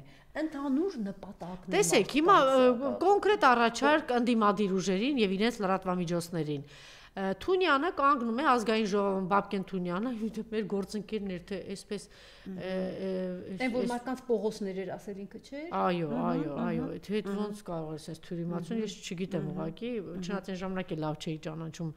է, ընդհանուր նպատակն է։ Տեսեք, հիմա կոնկրետ առաջարկ ընդդիմադիր ուժերին եւ իրենց լրատվամիջոցներին։ Թունյանը կանգնում է ազգային ժողովում, Բաբկեն Թունյանը, մեր գործընկերն էր, թե այսպես այն որ մարդկանց Պողոսներ էր ասել ինքը, չէ՞։ Այո, թե ոնց կարող է sense թյուրիմացություն, ես չգիտեմ ուղղակի, չնայած այն ժամանակ է լավ չէի ճանաչում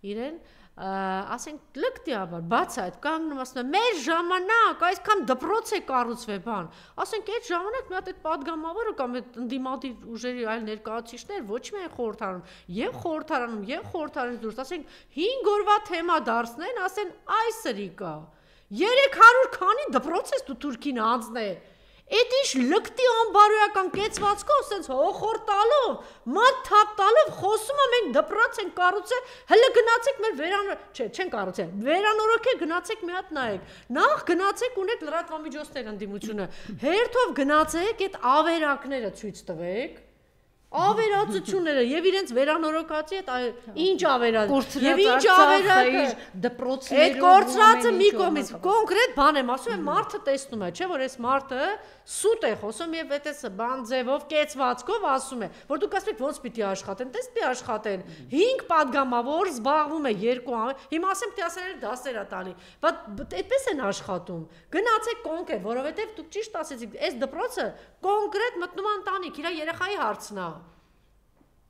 իրեն, ասենք լկտիաբար, բաց այդ կանգնում ասում է մեր ժամանակ, այսքան դպրոց է կառուցվել բան, ասենք այդ ժամանակ մի հատ այդ падգամավորը կամ այդ ընդդիմադիր ուժերի այլ ներկայացուցիչներ ոչ միայն խորհրդարանում եւ խորհրդարանից դուրս, ասենք 5 օրվա թեմա դարձնեն, ասեն այս սրիկա 300 քանի դպրոց ես դու Թուրքին անձնե Այդ ինչ լկտի անբարոյական կեցվածքով, սենց հոխոր տալով, մատ թափ տալով, խոսում է մենք դպրոց ենք կառուցել, հələ գնացեք մեր չեն կառուցել, վերանորոգեք, գնացեք մի հատ նայեք, նախ գնացեք ունեք լրատվամիջոցներ ընդդիմությունը, հերթով գնացեք այդ ավերակները ցույց տվեք, ավերածությունները եւ իրենց վերանորոգացի այդ ինչ ավերած եւ ինչ ավերակը դպրոցներում այդ կորցրածը մի կողմից կոնկրետ բան եմ ասում եմ մարդը տեսնում է չէ որ այս մարդը սուտ է խոսում եւ այդպես բան ձևով կեցվածքով ասում է որ դուք ասում եք ոնց պիտի աշխատեն տես պիտի աշխատեն 5 падգամավոր զբաղվում է 2 ամիս հիմա ասեմ տասերել դասերա տալի բայց այդպես են աշխատում գնացեք կոնկրետ որովհետեւ դուք ճիշտ ասեցիք այս դպրոցը կոնկրետ մտնում ընտանիք իր երեխայի հարցն է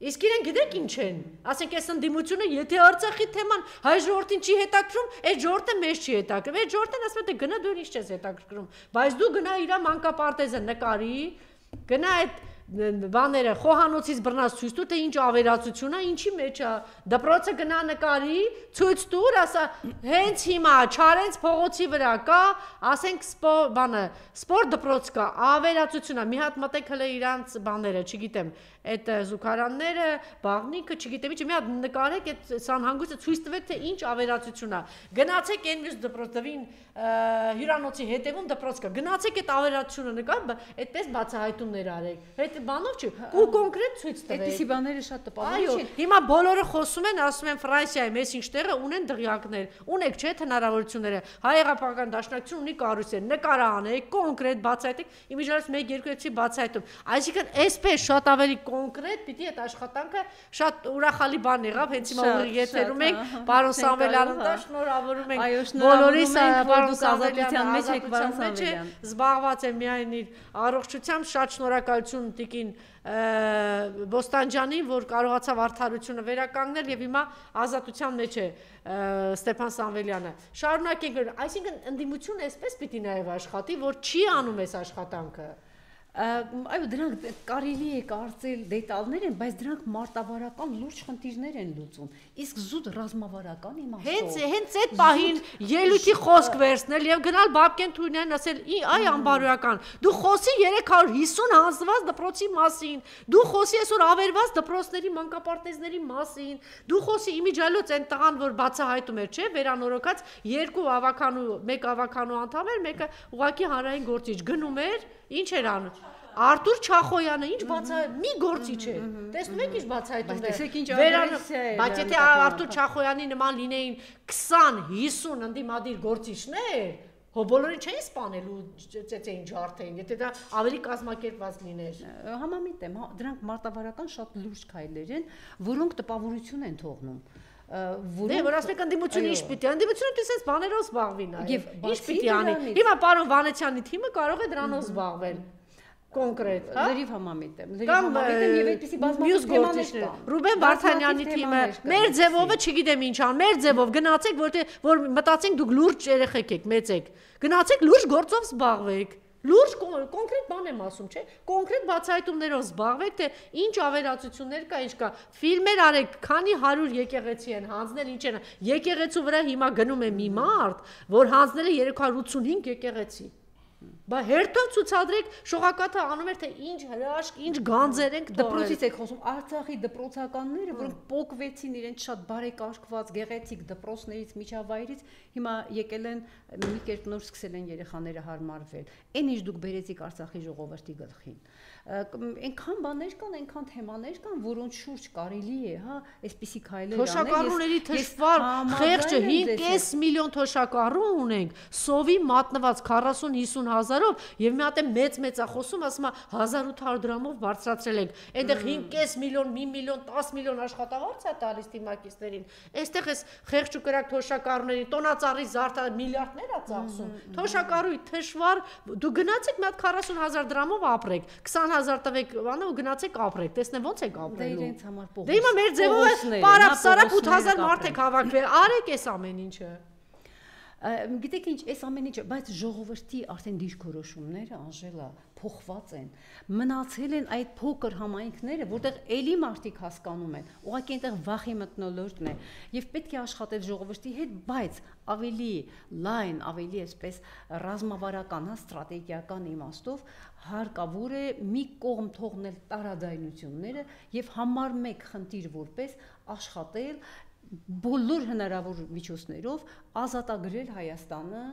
Իսկ իրեն գիտեք ինչ են, ասենք այս ընդդիմությունը, եթե Արցախի թեման հայ ժողովրդին չի հետաքրում, այդ ժողովուրդը մեզ չի հետաքրում, այդ ժողովուրդն ասում է դե գնա դու ինչ չես հետաքրքրում, բայց դու գնա իր մանկապարտեզը նկարի, գնա այդ բաները խոհանոցից բռնած ցույց տուր թե ինչ ավերածություն է, ինչի մեջ է, դպրոցը գնա նկարի, ցույց տուր, ասա հենց հիմա Չարենց փողոցի վրա կա, ասենք սպորտ դպրոց կա, ավերածություն է, մի հատ մտեք հələ իրանց բաները, չգիտեմ այդ զուգարանները, բաղնիկը, չգիտեմ ինչ, մի հատ նկարեք այդ սանհանգույցը ցույց տվեք թե ինչ ավերածություն է։ Գնացեք այն մյուս դպրոցին հյուրանոցի հետևում դպրոց կա։ Գնացեք այդ ավերածությունը նկար, այդպես բացահայտումներ արեք։ Այդ բանով չի, ու կոնկրետ ցույց տվեք։ Այդպիսի բաները շատ տպավորիչ են։ Հիմա բոլորը խոսում են, ասում են Ֆրանսիայի մեծ ինչ տեղը ունեն դղյակներ, ունեք չէ հնարավորությունները։ Հայ-Եղապական Դաշնակցություն ունի կառույցներ, նկար անեք, կոնկրետ բացահայտեք, իմիջիայլոց 1-2-ից բացահայտում։ Այսինքն այսպես շատ ավելի կոնկրետ պիտի այդ աշխատանքը շատ ուրախալի բան եղավ, հենց հիմա ուղիղ եթերում ենք, պարոն Սամվելյանն դա շնորհավորում ենք բոլորիս, պարոն Սամվելյան մեջ եք, պարոն Սամվելյան։ Զբաղված է միայն իր առողջությամբ, շատ շնորհակալություն տիկին Բոստանջանին, որ կարողացավ արդարությունը վերականգնել եւ հիմա ազատության մեջ է Ստեփան Սամվելյանը։ Շարունակենք, այսինքն ընդդիմությունը այսպես պիտի նաեւ աշխատի, որ չի անում այս աշխատանքը։ Այո, դրանք կարելի է կարծել դետալներ են, բայց դրանք մարտավարական լուրջ խնդիրներ են լուծում։ Իսկ զուտ ռազմավարական իմաստով։ Հենց այդ պահին ելույթի խոսք վերցնել եւ գնալ Բաբկեն Թունյանին ասել՝ «Այ անբարոյական, դու խոսի 350 հանձնված դպրոցի մասին, դու խոսի այսօր ավերված դպրոցների մանկապարտեզների մասին, դու խոսի իմիջիայլոց այն տղան, որ բացահայտում էր, չէ, վերանորոգած 2 ավականու, 1 ավականու անդամ էր, մեկը ուղղակի հանրային գործիչ գնում էր, ինչ էր անում Արտուր Չախոյանը ինչ բացահայտ մի գործիչ է տեսնում եք ինչ բացահայտում է բայց եթե Արտուր Չախոյանի նման լինեին 20-50 ընդդիմադիր գործիչներ հո բոլորին չէին սպանելու ծեծեին ջարդեին եթե դա ավելի կազմակերպված լիներ համամիտ եմ դրանք մարտավարական շատ լուրջ քայլեր են որոնք տպավորություն են թողնում Դե որ ասեք ընդդիմությունը ինչ պիտի ընդդիմությունը դες այս բաներով զբաղվի նաև ինչ պիտի անի հիմա պարոն Վանեցյանի թիմը կարող է դրանով զբաղվել կոնկրետ, հա? Լրիվ համամիտ եմ եւ այդպեսի բազմաթիվ թեմաներ կան։ Ռուբեն Վարդանյանի թիմը, մեր ձևովը չգիտեմ ինչ ան, մեր ձևով գնացեք, որ մտածենք դուք լուրջ երեխեք եք, մեծ եք։ Գնացեք լուրջ գործով զբաղվեք։ Լուրջ կոնկրետ բան եմ ասում, չէ՞։ Կոնկրետ բացահայտումներով զբաղվեք, թե ինչ ավերածություններ կա, ինչ կա։ Ֆիլմեր արեք, քանի 100 եկեղեցի են հանձնել, ինչ են։ Եկեղեցու վրա հիմա գնում է մի մարդ, որ հանձնել է 385 եկեղեցի։ Բա հերթով ցուցադրեք շողակաթը անում էր թե ինչ հրաշք, ինչ գանձեր ենք դպրոցից եք խոսում Արցախի դպրոցականները, որոնք պոկվեցին իրենց շատ բարեկարգված գեղեցիկ դպրոցներից միջավայրից, հիմա եկել են մի կերպ նոր սկսել են երեխաները հարմարվել։ Այն ինչ դուք բերեցիք Արցախի ժողովրդի գլխին։ Այնքան բաներ կան, այնքան թեմաներ կան, որոնց շուրջ կարելի է, հա, այսպիսի քայլեր անել։ Թոշակառուների թշվառ խեղճը 5.5 միլիոն թոշակառու ունենք, սովի մատնված 40-50 հազարով 000-ով եւ մի հատ է մեծ է խոսում, ասում է 1800 դրամով բարձրացրել ենք։ Այնտեղ 5.5 միլիոն, 1 միլիոն, 10 միլիոն աշխատավարձ է տալիս թիմակիցներին։ Այստեղ էս խեղճ ու կրակ թոշակառուների տոնածառի զարդը միլիարդներ է ծախսում։ Թոշակառուի թշվառ դու գնացեք մի հատ 40,000 դրամով ապրեք, 20,000 տվեք բանը ու գնացեք ապրեք, տեսնեք ոնց եք ապրելու։ Դե իրենց համար փոխ։ Դե հիմա մեր ձևով է պարապ-սարապ 8000 մարդ եք հավաքվել, արեք էս ամեն ինչը։ Գիտեք ինչ, այս ամեն ինչը, բայց ժողովրդի արդեն դիրքորոշումները Անժելա փոխված են։ Մնացել են այդ փոքր համայնքները, որտեղ էլի մարդիկ հասկանում են, ուղղակի այնտեղ վախի մթնոլորտն է, եւ պետք է աշխատել ժողովրդի հետ, բայց ավելի լայն, ավելի այսպես ռազմավարական, ստրատեգիական իմաստով հարկավոր է մի կողմ թողնել տարաձայնությունները եւ համար մեկ խնդիր որպես աշխատել բոլոր հնարավոր միջոցներով ազատագրել Հայաստանը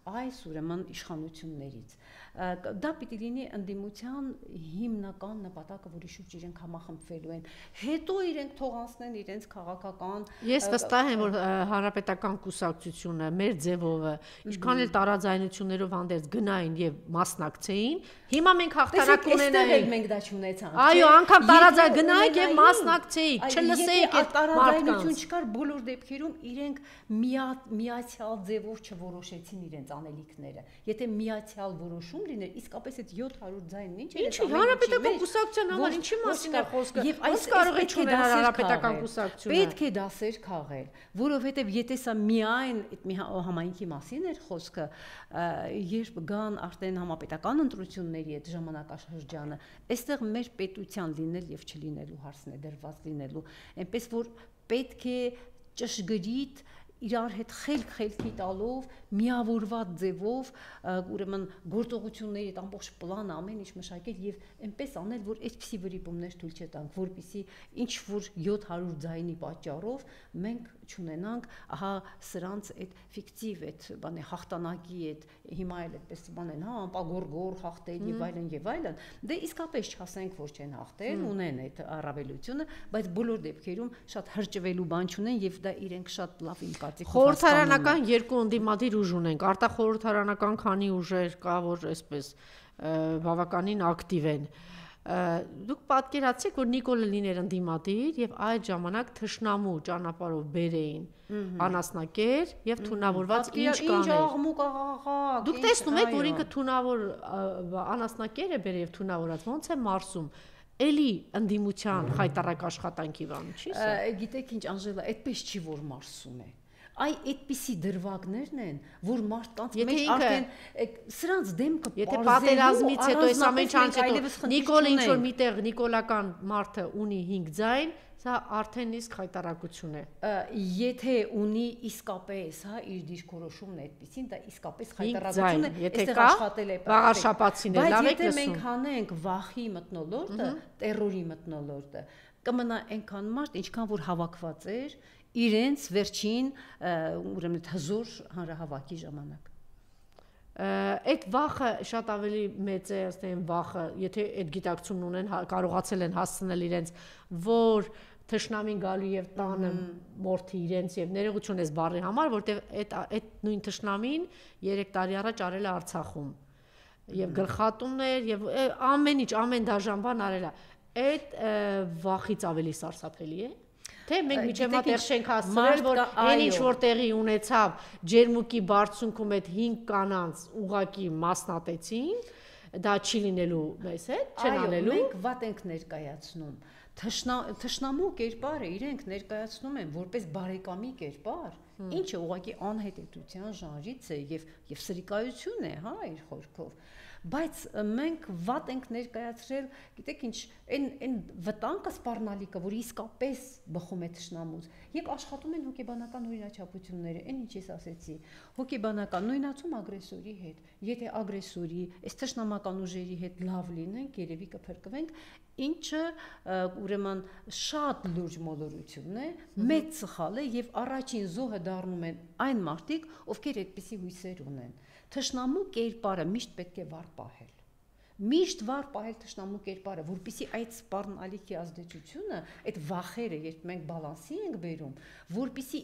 այս ուրեմն իշխանություններից։ Դա պիտի լինի ընդդիմության հիմնական նպատակը, որի շուրջ իրենք համախմբվելու են։ Հետո իրենք թողանցնեն իրենց քաղաքական։ Ես վստահ եմ, որ հանրապետական կուսակցությունը մեր ձևով, ինչքան էլ տարաձայնություններով հանդերձ գնային եւ մասնակցեին, հիմա մենք հաղթանակ ունենայինք։ Մենք դա չունեցանք։ Այո, անգամ տարաձայն գնայինք եւ մասնակցեիք, չլսեիք այդ տարաձայնություն չկար բոլոր դեպքերում իրենք միացյալ ձևով չորոշեցին իրենց անելիքները։ Եթե միացյալ որոշում լիներ, իսկապես այդ 700 ձայնն ինչ էր։ Ինչի հանրապետական կուսակցության համար ինչի մասին է խոսքը։ Եվ այս կարող է չունենալ հանրապետական կուսակցությունը։ Պետք է դասեր քաղել, որովհետև եթե սա միայն այդ համայնքի մասին էր խոսքը, երբ գան արդեն համապետական ընտրությունների այդ ժամանակաշրջանը, այստեղ մեր պետության լինել եւ չլինելու հարցն է դրված լինելու, այնպես որ պետք է ճշգրիտ իրար հետ խելքի տալով միավորված ձևով ուրեմն գործողությունների այդ ամբողջ պլանը ամեն ինչ մշակել եւ այնպես անել, որ այսպիսի վրիպումներ թույլ չտանք, որպիսի ինչ որ 700 ձայնի պատճառով մենք չունենանք, ահա սրանց այդ ֆիկտիվ այդ բանը հաղթանակի այդ հիմա էլ այդպես բան են, հա, անպագորգոր հաղթել եւ այլն, դե իսկապես չասենք, որ չեն հաղթել, ունեն այդ առավելությունը, բայց բոլոր դեպքերում շատ հրճվելու բան չունեն եւ դա իրենք շատ լավ իմ կարծիքով խորհրդարանական երկու ընդդիմադիր ուժ ունենք, արտախորհրդարանական քանի ուժեր կա, որ այսպես բավականին ակտիվ են։ Դուք պատկերացրեք, որ Նիկոլը լիներ ընդդիմադիր եւ այդ ժամանակ թշնամու ճանապարհով բերեին անասնակեր եւ թունավորված ինչ կաներ։ Դուք տեսնում եք, որ ինքը թունավոր անասնակեր է բերել եւ թունավորած, ոնց է մարսում։ Էլի ընդդիմության խայտարակ աշխատանքի բան չի սա։ Գիտեք ինչ, Անժելա, այդպես չի որ մարսում է։ Այ այդպիսի դրվագներն են, որ մարդկանց մեջ արդեն սրանց դեմքը եթե պատերազմից հետո այս ամեն ինչ Նիկոլը ինչ որ միտեղ նիկոլական մարդը ունի 5 ձայն, սա արդեն իսկ խայտարակություն է։ Եթե ունի իսկապես, հա, իր դիրքորոշումն է այդպեսին, դա իսկապես խայտարակություն է, այստեղ աշխատել է վաղաշապացին է, լավ եք լսում։ Բայց եթե մենք հանենք վախի մթնոլորտը, տերորի մթնոլորտը, կմնա այնքան մարդ, ինչքան որ հավաքված էր իրենց վերջին ուրեմն հզոր հանրահավաքի ժամանակ։ Այդ վախը շատ ավելի մեծ է, ըստ եմ վախը, եթե այդ գիտակցումն ունեն, կարողացել են հասցնել իրենց, որ թշնամին գալու եւ տանը մորթի իրենց եւ ներողություն ես բառի համար, որտեղ այդ նույն թշնամին 3 տարի առաջ արել է Արցախում եւ գլխատումներ եւ ամեն ինչ, ամեն դաժան բան արել է։ Այդ վախից ավելի սարսափելի է։ Թե մենք միջև մատեղ չենք հասցրել, որ այն ինչ որ տեղի ունեցավ ջերմուկի բարձունքում այդ 5 կանանց ուղակի մասնատեցին, դա չի լինելու մեզ հետ, չեն անելու։ Մենք վատ ենք ներկայացնում։ Թշնամու կերպարը իրենք ներկայացնում են որպես բարեկամի կերպար, ինչը ուղղակի անհետեթության ժանրից է եւ սրիկայություն է, հա, իր խորքով։ Բայց մենք վատ ենք ներկայացրել, գիտեք ինչ, այն վտանգը սպառնալիքը, որ իսկապես բխում է թշնամուց, եւ աշխատում են հոգեբանական նույնաչափությունները, այն ինչ ես ասեցի, հոգեբանական նույնացում ագրեսորի հետ, եթե ագրեսորի, այս թշնամական ուժերի հետ լավ լինենք, երևի կփրկվենք, ինչը ուրեմն շատ լուրջ մոլորություն է, մեծ սխալ է եւ առաջին զոհը դառնում են այն մարդիկ, ովքեր այդպիսի հույսեր ունեն։ Թշնամու կերպարը միշտ պետք է վառ պահել։ Միշտ վառ պահել թշնամու կերպարը, որպեսզի այդ սպառնալիքի ազդեցությունը, այդ վախերը, երբ մենք բալանսի ենք բերում, որպեսզի